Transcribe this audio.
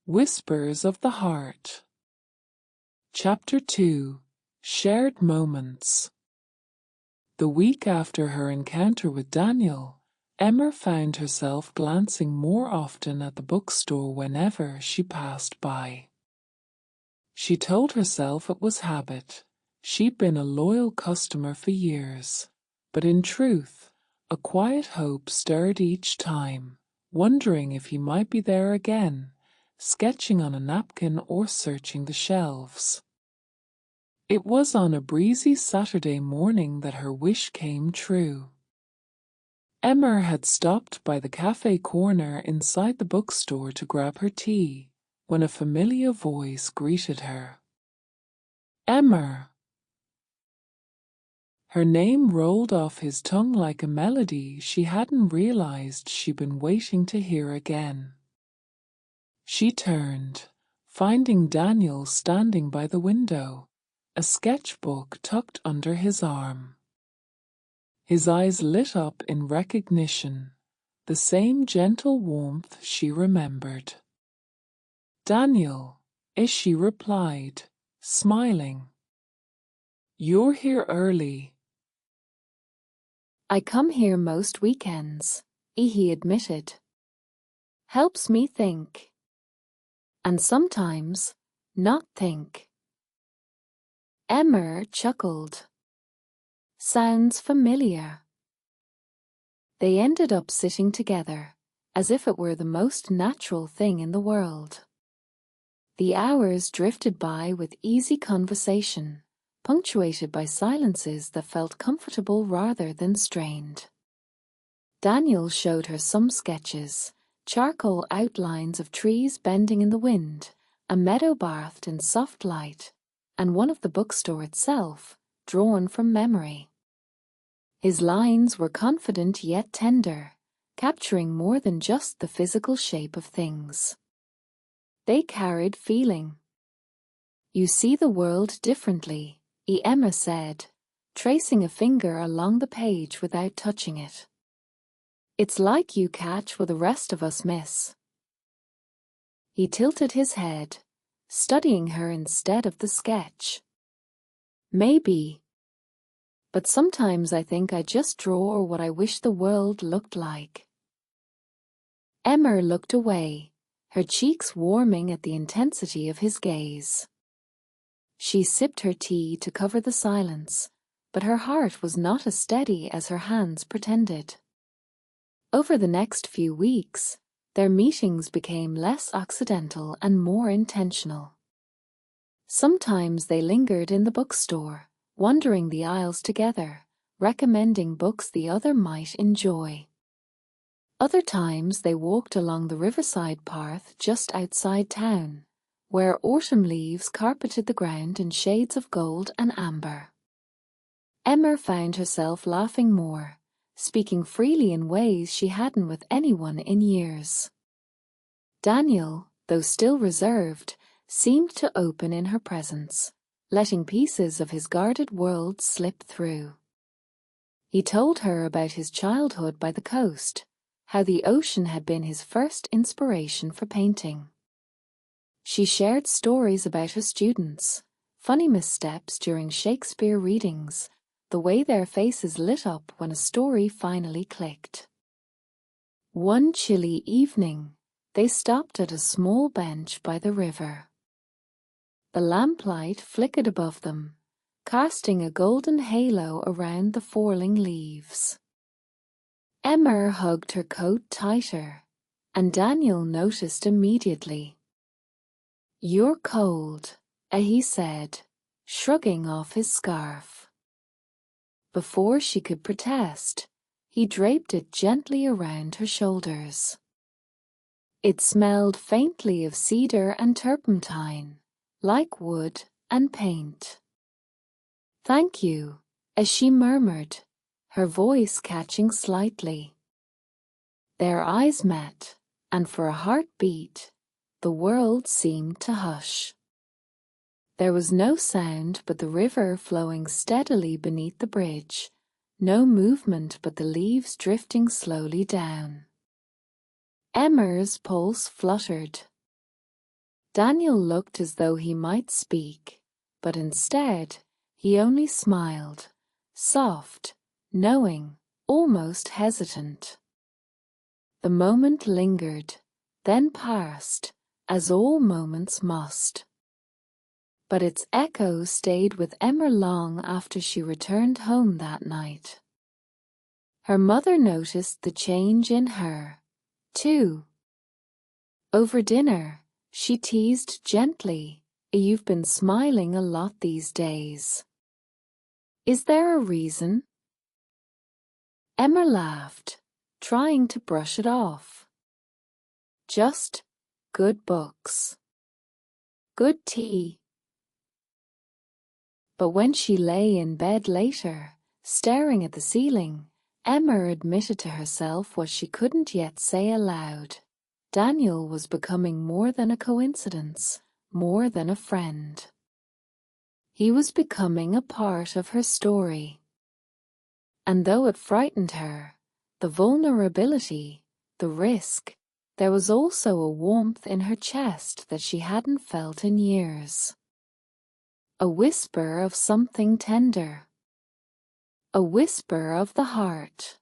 Whispers of the Heart. Chapter 2. Shared Moments. The week after her encounter with Daniel, Emma found herself glancing more often at the bookstore whenever she passed by. She told herself it was habit. She'd been a loyal customer for years, but in truth, a quiet hope stirred each time, wondering if he might be there again, sketching on a napkin or searching the shelves. It was on a breezy Saturday morning that her wish came true. Emma had stopped by the cafe corner inside the bookstore to grab her tea, when a familiar voice greeted her. Emma! Her name rolled off his tongue like a melody she hadn't realized she'd been waiting to hear again. She turned, finding Daniel standing by the window, a sketchbook tucked under his arm. His eyes lit up in recognition, the same gentle warmth she remembered. Daniel, she replied, smiling. You're here early. I come here most weekends, he admitted. Helps me think. And sometimes not think. Emma chuckled. Sounds familiar. They ended up sitting together, as if it were the most natural thing in the world. The hours drifted by with easy conversation, punctuated by silences that felt comfortable rather than strained. Daniel showed her some sketches, charcoal outlines of trees bending in the wind, a meadow bathed in soft light, and one of the bookstore itself, drawn from memory. His lines were confident yet tender, capturing more than just the physical shape of things. They carried feeling. You see the world differently, Emma said, tracing a finger along the page without touching it. It's like you catch what the rest of us miss. He tilted his head, studying her instead of the sketch. Maybe. But sometimes I think I just draw what I wish the world looked like. Emma looked away, her cheeks warming at the intensity of his gaze. She sipped her tea to cover the silence, but her heart was not as steady as her hands pretended. Over the next few weeks, their meetings became less accidental and more intentional. Sometimes they lingered in the bookstore, wandering the aisles together, recommending books the other might enjoy. Other times they walked along the riverside path just outside town, where autumn leaves carpeted the ground in shades of gold and amber. Emma found herself laughing more, speaking freely in ways she hadn't with anyone in years. Daniel, though still reserved, seemed to open in her presence, letting pieces of his guarded world slip through. He told her about his childhood by the coast, how the ocean had been his first inspiration for painting. She shared stories about her students, funny missteps during Shakespeare readings, the way their faces lit up when a story finally clicked. One chilly evening, they stopped at a small bench by the river. The lamplight flickered above them, casting a golden halo around the falling leaves. Emma hugged her coat tighter, and Daniel noticed immediately. You're cold, he said, shrugging off his scarf. Before she could protest, he draped it gently around her shoulders. It smelled faintly of cedar and turpentine, like wood and paint. Thank you, as she murmured, her voice catching slightly. Their eyes met, and for a heartbeat, the world seemed to hush. There was no sound but the river flowing steadily beneath the bridge, no movement but the leaves drifting slowly down. Emma's pulse fluttered. Daniel looked as though he might speak, but instead, he only smiled, soft, knowing, almost hesitant. The moment lingered, then passed, as all moments must. But its echo stayed with Emma long after she returned home that night. Her mother noticed the change in her, too. Over dinner, she teased gently, "You've been smiling a lot these days. Is there a reason?" Emma laughed, trying to brush it off. "Just good books. Good tea." But when she lay in bed later, staring at the ceiling, Emma admitted to herself what she couldn't yet say aloud. Daniel was becoming more than a coincidence, more than a friend. He was becoming a part of her story. And though it frightened her, the vulnerability, the risk, there was also a warmth in her chest that she hadn't felt in years. A whisper of something tender. A whisper of the heart.